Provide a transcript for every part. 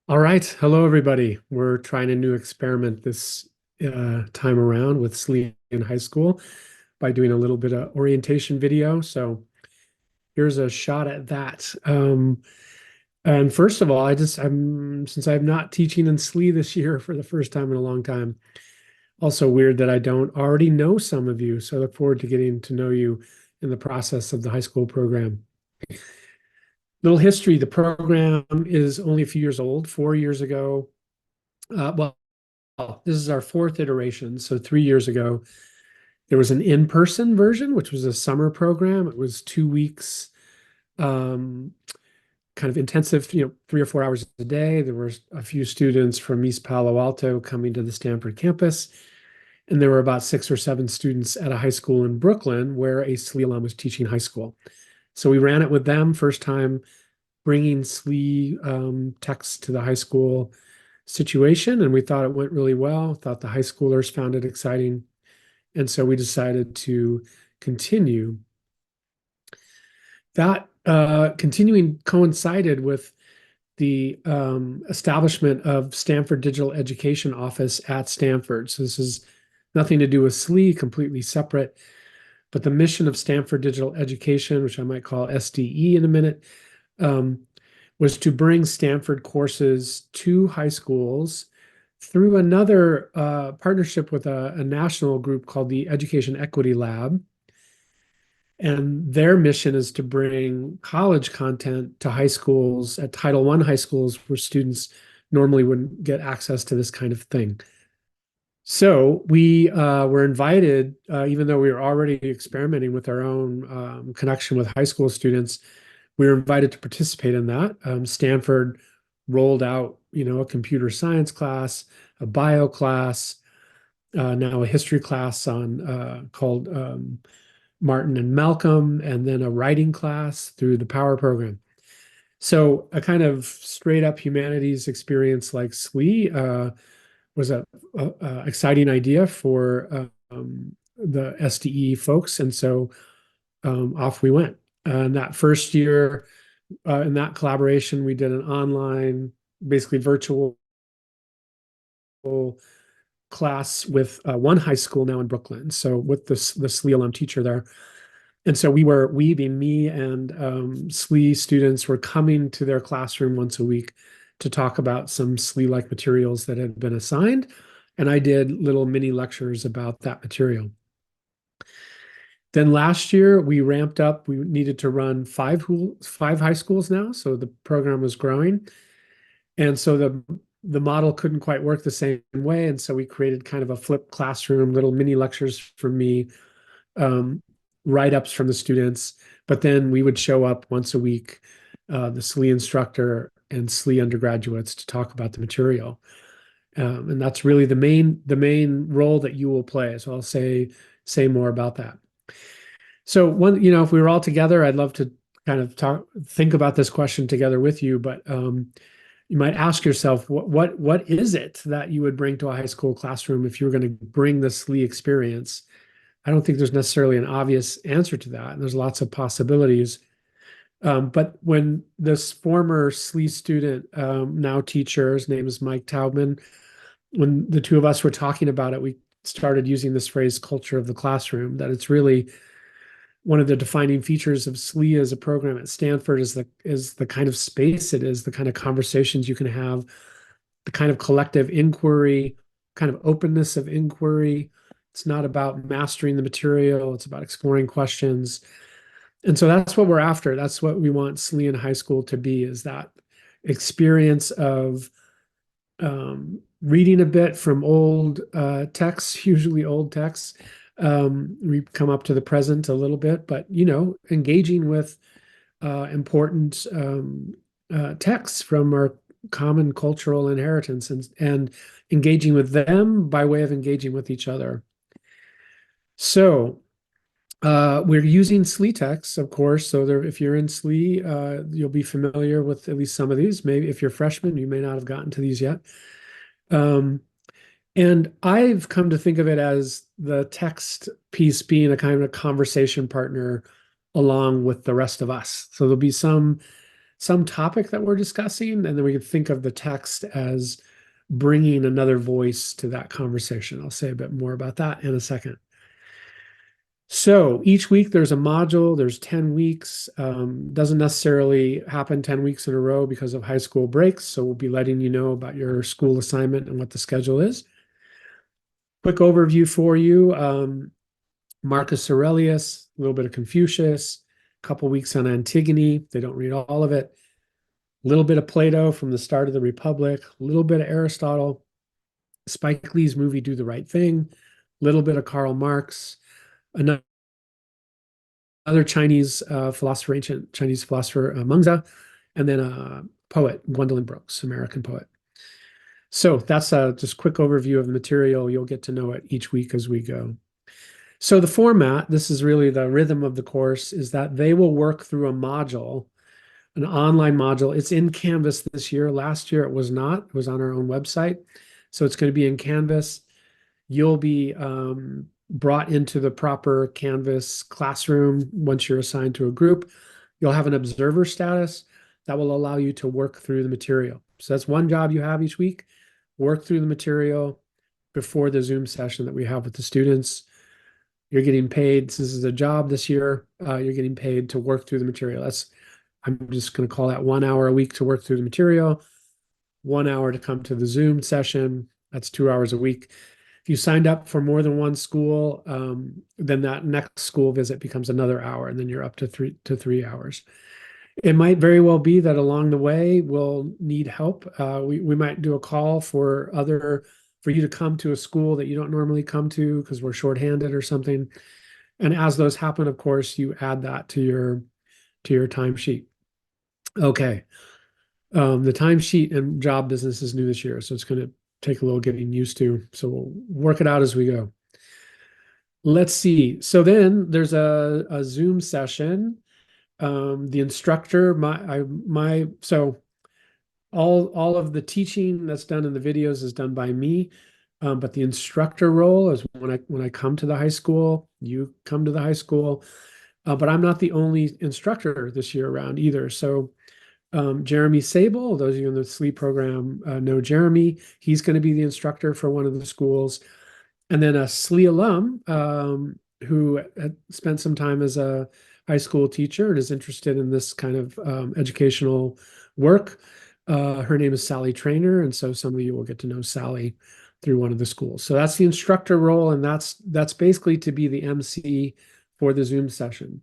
All right. Hello, everybody. We're trying a new experiment this time around with SLE in high school by doing a little bit of orientation video. So here's a shot at that. And first of all, since I'm not teaching in SLE this year for the first time in a long time, also weird that I don't already know some of you. So I look forward to getting to know you in the process of the high school program. Little history, the program is only a few years old. 4 years ago, well, this is our fourth iteration. So 3 years ago, there was an in-person version, which was a summer program. It was 2 weeks, um, kind of intensive, 3 or 4 hours a day. There were a few students from East Palo Alto coming to the Stanford campus, and there were about 6 or 7 students at a high school in Brooklyn where a SLE alum was teaching high school. So we ran it with them, first time bringing SLE text to the high school situation, and we thought it went really well. Thought the high schoolers found it exciting, and so we decided to continue. That continuing coincided with the establishment of Stanford Digital Education Office at Stanford. So this is nothing to do with SLE, completely separate. But the mission of Stanford Digital Education, which I might call SDE in a minute, um, was to bring Stanford courses to high schools through another partnership with a national group called the Education Equity Lab. And their mission is to bring college content to high schools, at Title I high schools, where students normally wouldn't get access to this kind of thing. So we were invited, even though we were already experimenting with our own connection with high school students, we were invited to participate in that. Stanford rolled out, a computer science class, a bio class, now a history class on called Martin and Malcolm, and then a writing class through the Power program. So a kind of straight up humanities experience like SLE was a exciting idea for the SDE folks, and so off we went. And that first year, in that collaboration, we did an online, basically virtual class with one high school now in Brooklyn. So with the SLE alum teacher there. And so we being me and SLE students were coming to their classroom once a week to talk about some SLE-like materials that had been assigned. And I did little mini lectures about that material. Then last year we ramped up. We needed to run five high schools now, so the program was growing, and so the model couldn't quite work the same way, and so we created kind of a flipped classroom, little mini lectures from me, write-ups from the students, but then we would show up once a week, the SLE instructor and SLE undergraduates, to talk about the material. And that's really the main role that you will play. So I'll say more about that. So if we were all together, I'd love to kind of think about this question together with you. But you might ask yourself, what is it that you would bring to a high school classroom if you were going to bring the SLE experience? I don't think there's necessarily an obvious answer to that. And there's lots of possibilities. But when this former SLE student, now teacher, his name is Mike Taubman, when the two of us were talking about it, we started using this phrase culture of the classroom, that it's really one of the defining features of SLE as a program at Stanford is the kind of space it is, the kind of conversations you can have, the kind of collective inquiry, kind of openness of inquiry. It's not about mastering the material, it's about exploring questions. And so that's what we're after. That's what we want SLE in high school to be, is that experience of reading a bit from old texts, usually old texts. We come up to the present a little bit, but engaging with important texts from our common cultural inheritance, and engaging with them by way of engaging with each other. So we're using SLE texts, of course. So if you're in SLE, you'll be familiar with at least some of these. Maybe if you're a freshman, you may not have gotten to these yet. And I've come to think of it as the text piece being a kind of a conversation partner along with the rest of us. So there'll be some some topic that we're discussing, and then we can think of the text as bringing another voice to that conversation. I'll say a bit more about that in a second. So each week there's a module, there's 10 weeks. Doesn't necessarily happen 10 weeks in a row because of high school breaks. So we'll be letting you know about your school assignment and what the schedule is. Quick overview for you. Marcus Aurelius, a little bit of Confucius, a couple weeks on Antigone. They don't read all of it. A little bit of Plato from the start of the Republic, a little bit of Aristotle, Spike Lee's movie Do the Right Thing, a little bit of Karl Marx, another Chinese philosopher, ancient Chinese philosopher, Mengzi, and then a poet, Gwendolyn Brooks, American poet. So that's a just quick overview of the material. You'll get to know it each week as we go. So the format, this is really the rhythm of the course, is that they will work through a module, an online module. It's in Canvas this year. Last year it was not. It was on our own website. So it's going to be in Canvas. You'll be brought into the proper Canvas classroom once you're assigned to a group. You'll have an observer status that will allow you to work through the material. So that's one job you have each week, work through the material before the Zoom session that we have with the students. You're getting paid. This is a job this year. You're getting paid to work through the material. I'm just going to call that 1 hour a week to work through the material, 1 hour to come to the Zoom session. That's 2 hours a week. If you signed up for more than one school, then that next school visit becomes another hour, and then you're up to 3 hours. It might very well be that along the way we'll need help. We might do a call for you to come to a school that you don't normally come to because we're shorthanded or something. And as those happen, of course, you add that to your timesheet. Okay. The timesheet and job business is new this year, so it's going to take a little getting used to. So we'll work it out as we go. Let's see. So then there's a Zoom session. The instructor, so all of the teaching that's done in the videos is done by me. But the instructor role is when I come to the high school, you come to the high school. But I'm not the only instructor this year around either. So Jeremy Sable, those of you in the SLEEP program know Jeremy. He's going to be the instructor for one of the schools. And then a SLE alum who had spent some time as a high school teacher and is interested in this kind of educational work. Her name is Sally Trainer, and so some of you will get to know Sally through one of the schools. So that's the instructor role, and that's basically to be the MC for the Zoom session.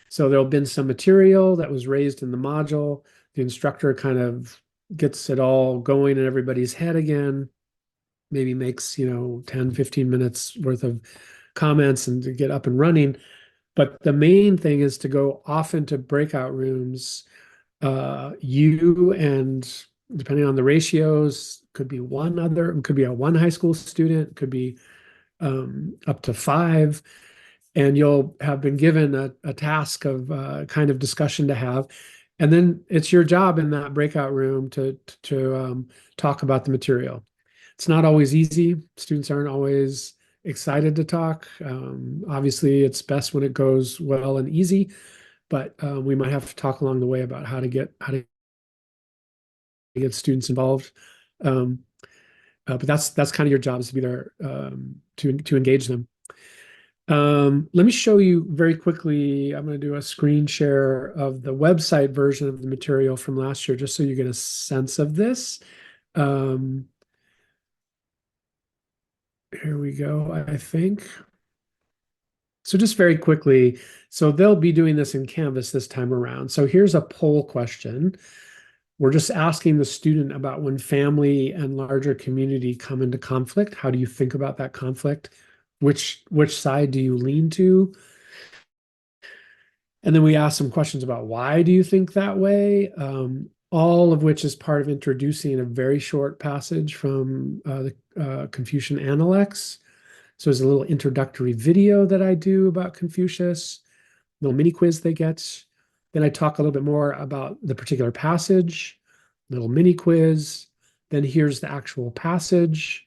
So there'll been some material that was raised in the module. The instructor kind of gets it all going in everybody's head again, maybe makes, 10, 15 minutes worth of comments and to get up and running. But the main thing is to go off into breakout rooms. You and depending on the ratios, could be could be a one high school student, could be up to 5. And you'll have been given a task of kind of discussion to have. And then it's your job in that breakout room to talk about the material. It's not always easy. Students aren't always excited to talk. Obviously, it's best when it goes well and easy, but we might have to talk along the way about how to get students involved. But that's kind of your job, is to be there to engage them. Let me show you very quickly. I'm going to do a screen share of the website version of the material from last year, just so you get a sense of this. Here we go, I think. So just very quickly, so they'll be doing this in Canvas this time around. So here's a poll question. We're just asking the student about when family and larger community come into conflict. How do you think about that conflict? Which side do you lean to? And then we ask some questions about why do you think that way? All of which is part of introducing a very short passage from the Confucian Analects. So there's a little introductory video that I do about Confucius, little mini quiz they get. Then I talk a little bit more about the particular passage, little mini quiz. Then here's the actual passage.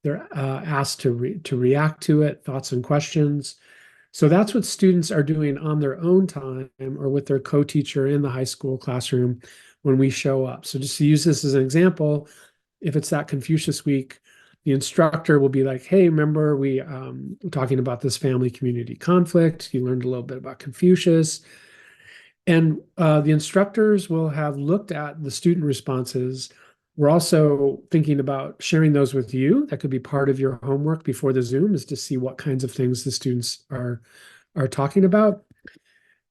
They're asked to react to it, thoughts and questions. So that's what students are doing on their own time or with their co-teacher in the high school classroom when we show up. So just to use this as an example, if it's that Confucius week, the instructor will be like, hey, remember we were talking about this family community conflict. You learned a little bit about Confucius. And the instructors will have looked at the student responses. We're also thinking about sharing those with you. That could be part of your homework before the Zoom, is to see what kinds of things the students are talking about.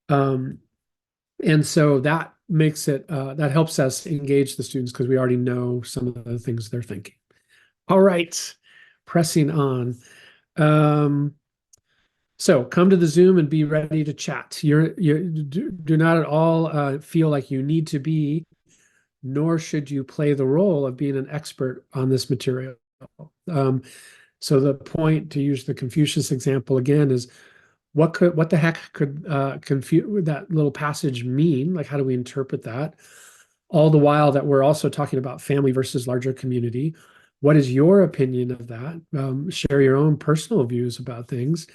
Um, and so that makes it that helps us engage the students because we already know some of the things they're thinking. All right, pressing on. Um, so come to the Zoom and be ready to chat. You do not at all feel like you need to be, nor should you play the role of being an expert on this material. Um, so the point, to use the Confucius example again, is what the heck could that little passage mean? Like, how do we interpret that? All the while that we're also talking about family versus larger community. What is your opinion of that? Share your own personal views about things.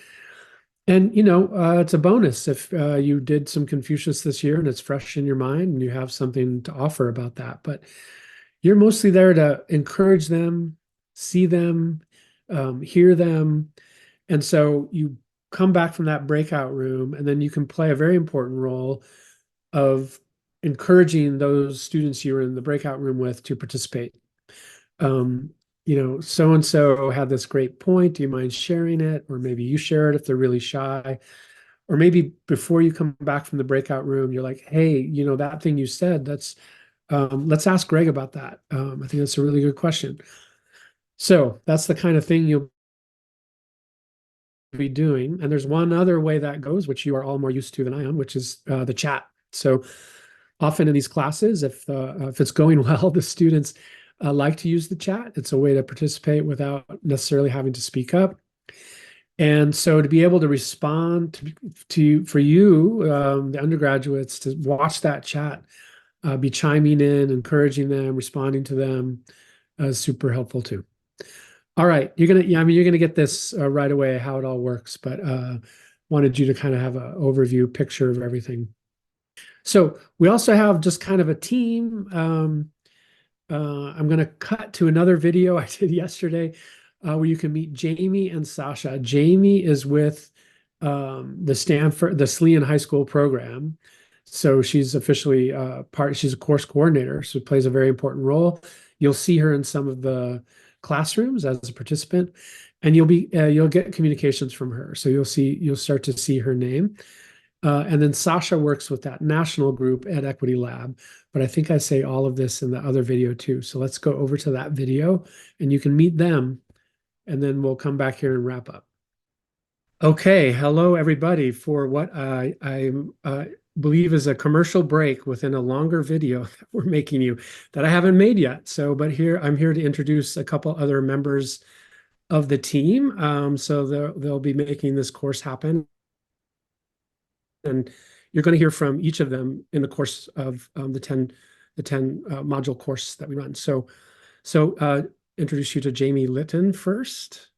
And it's a bonus if you did some Confucius this year and it's fresh in your mind and you have something to offer about that. But you're mostly there to encourage them, see them, hear them. And so you come back from that breakout room, and then you can play a very important role of encouraging those students you were in the breakout room with to participate. Um, so and so had this great point. Do you mind sharing it? Or maybe you share it if they're really shy. Or maybe before you come back from the breakout room, you're like, hey, that thing you said, let's ask Greg about that. I think that's a really good question. So that's the kind of thing you'll be doing. And there's one other way that goes, which you are all more used to than I am, which is the chat. So often in these classes, if it's going well, the students like to use the chat. It's a way to participate without necessarily having to speak up. And so to be able to respond to for you, the undergraduates, to watch that chat, be chiming in, encouraging them, responding to them, is super helpful too. All right, you're gonna get this right away how it all works, but wanted you to kind of have an overview picture of everything. So we also have just kind of a team. I'm going to cut to another video I did yesterday where you can meet Jamie and Sasha. Jamie is with the Slean High School program. So she's officially she's a course coordinator, so plays a very important role. You'll see her in some of the classrooms as a participant, and you'll get communications from her. So you'll start to see her name. And then Sasha works with that national group at Equity Lab. But I think I say all of this in the other video too. So let's go over to that video and you can meet them. And then we'll come back here and wrap up. Okay, hello everybody for what I believe is a commercial break within a longer video that we're making you that I haven't made yet. So, but I'm here to introduce a couple other members of the team. So they'll be making this course happen. And you're going to hear from each of them in the course of the 10 module course that we run. So introduce you to Jamie Litton first.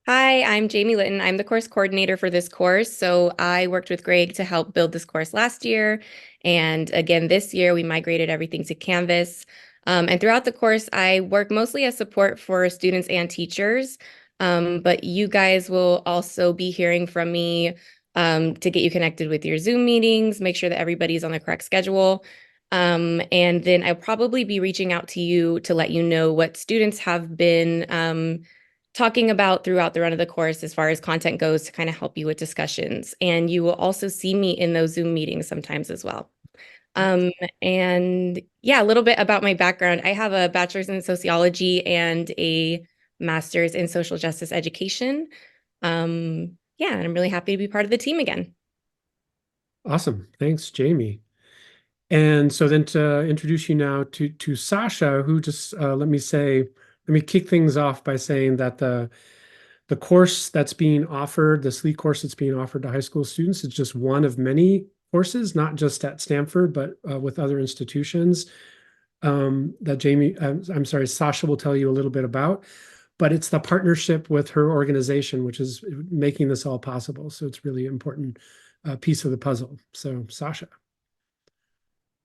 Hi, I'm Jamie Litton. I'm the course coordinator for this course. So I worked with Greg to help build this course last year. And again, this year we migrated everything to Canvas. And throughout the course, I work mostly as support for students and teachers. But you guys will also be hearing from me to get you connected with your Zoom meetings, make sure that everybody's on the correct schedule. And then I'll probably be reaching out to you to let you know what students have been talking about throughout the run of the course as far as content goes to kind of help you with discussions. And you will also see me in those Zoom meetings sometimes as well. And yeah, a little bit about my background. I have a bachelor's in sociology and a master's in social justice education. Yeah, and I'm really happy to be part of the team again. Awesome. Thanks, Jamie. And so then to introduce you now to Sasha, who just let me kick things off by saying that the course that's being offered, the SLE course that's being offered to high school students, is just one of many courses, not just at Stanford, but with other institutions that Sasha will tell you a little bit about. but it's the partnership with her organization, which is making this all possible. So it's really important piece of the puzzle. So Sasha.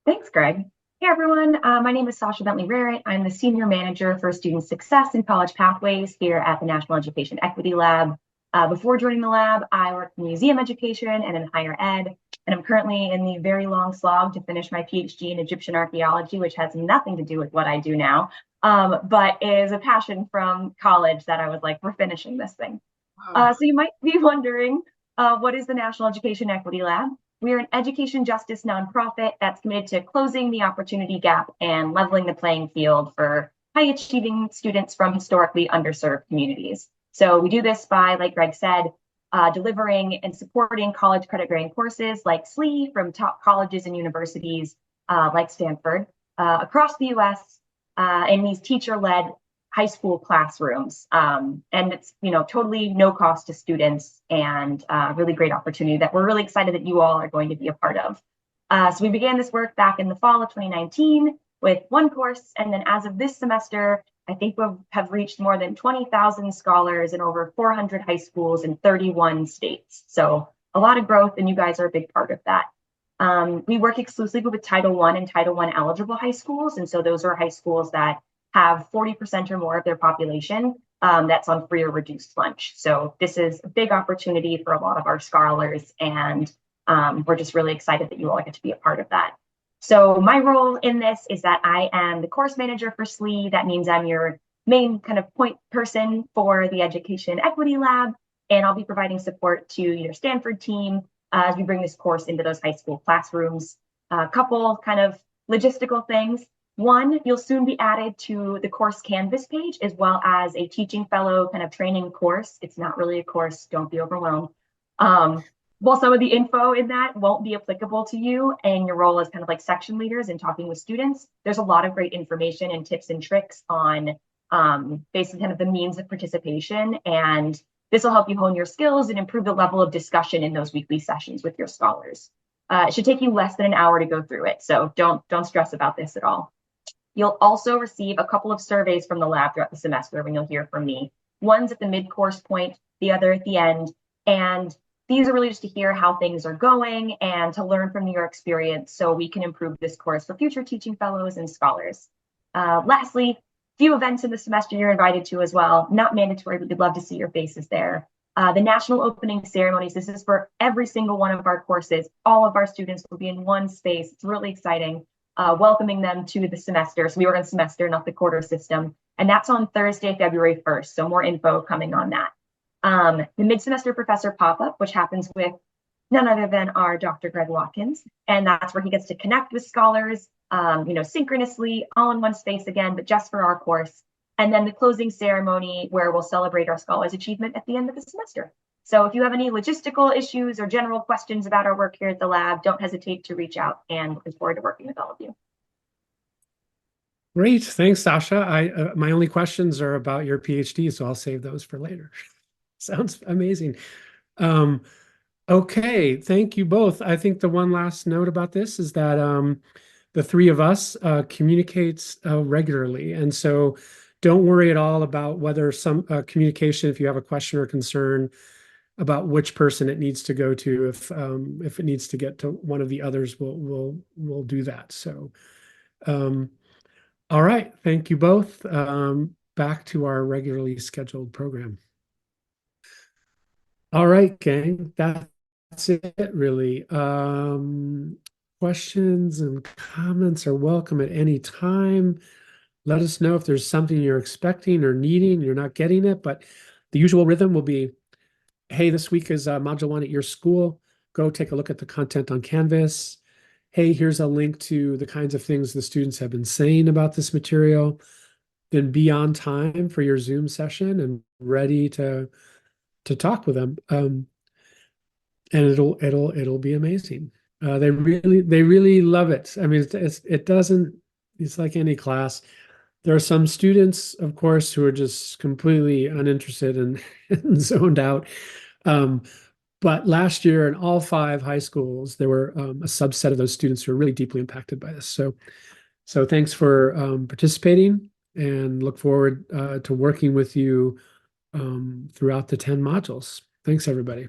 Thanks, Greg. Hey, everyone. My name is Sasha Bentley-Raritt. I'm the Senior Manager for Student Success and College Pathways here at the National Education Equity Lab. Before joining the lab, I worked in museum education and in higher ed, and I'm currently in the very long slog to finish my PhD in Egyptian archaeology, which has nothing to do with what I do now, but is a passion from college that I was like, we're finishing this thing. Wow. So you might be wondering, what is the National Education Equity Lab? We are an education justice nonprofit that's committed to closing the opportunity gap and leveling the playing field for high achieving students from historically underserved communities. So we do this by, like Greg said, delivering and supporting college credit bearing courses like SLE from top colleges and universities like Stanford across the US in these teacher led high school classrooms. And it's, totally no cost to students and really great opportunity that we're really excited that you all are going to be a part of. So we began this work back in the fall of 2019 with one course. And then as of this semester, I think we have reached more than 20,000 scholars in over 400 high schools in 31 states. So a lot of growth, and you guys are a big part of that. We work exclusively with Title I and Title I eligible high schools. And so those are high schools that have 40% or more of their population that's on free or reduced lunch. So this is a big opportunity for a lot of our scholars, and we're just really excited that you all get to be a part of that. So my role in this is that I am the course manager for SLE. That means I'm your main kind of point person for the Education Equity Lab, and I'll be providing support to your Stanford team as we bring this course into those high school classrooms. A couple kind of logistical things. One, you'll soon be added to the course Canvas page, as well as a teaching fellow kind of training course. It's not really a course, don't be overwhelmed. While some of the info in that won't be applicable to you and your role as kind of like section leaders and talking with students, there's a lot of great information and tips and tricks on basically kind of the means of participation. And this will help you hone your skills and improve the level of discussion in those weekly sessions with your scholars. It should take you less than an hour to go through it, so don't stress about this at all. You'll also receive a couple of surveys from the lab throughout the semester when you'll hear from me. One's at the mid-course point, the other at the end. And these are really just to hear how things are going and to learn from your experience so we can improve this course for future teaching fellows and scholars. Lastly, few events in the semester you're invited to as well. Not mandatory, but we'd love to see your faces there. The national opening ceremonies, this is for every single one of our courses. All of our students will be in one space. It's really exciting. Welcoming them to the semester. So we work on semester, not the quarter system. And that's on Thursday, February 1st. So more info coming on that. The mid-semester professor pop-up, which happens with none other than our Dr. Greg Watkins. And that's where he gets to connect with scholars, synchronously, all in one space again, but just for our course. And then the closing ceremony where we'll celebrate our scholars' achievement at the end of the semester. So if you have any logistical issues or general questions about our work here at the lab, don't hesitate to reach out, and looking forward to working with all of you. Great. Thanks, Sasha. My only questions are about your PhD, so I'll save those for later. Sounds amazing. Okay, thank you both. I think the one last note about this is that the three of us communicates regularly. And so don't worry at all about whether some communication, if you have a question or concern, about which person it needs to go to. If it needs to get to one of the others, we'll do that. So, all right, thank you both. Back to our regularly scheduled program. All right, gang, that's it really. Questions and comments are welcome at any time. Let us know if there's something you're expecting or needing, you're not getting it, but the usual rhythm will be, hey, this week is Module 1 at your school. Go take a look at the content on Canvas. Hey, here's a link to the kinds of things the students have been saying about this material. Then be on time for your Zoom session and ready to talk with them. And it'll be amazing. They really love it. I mean, it's like any class. There are some students, of course, who are just completely uninterested and zoned out. But last year in all 5 high schools, there were a subset of those students who were really deeply impacted by this. So thanks for participating. and look forward to working with you throughout the 10 modules. Thanks, everybody.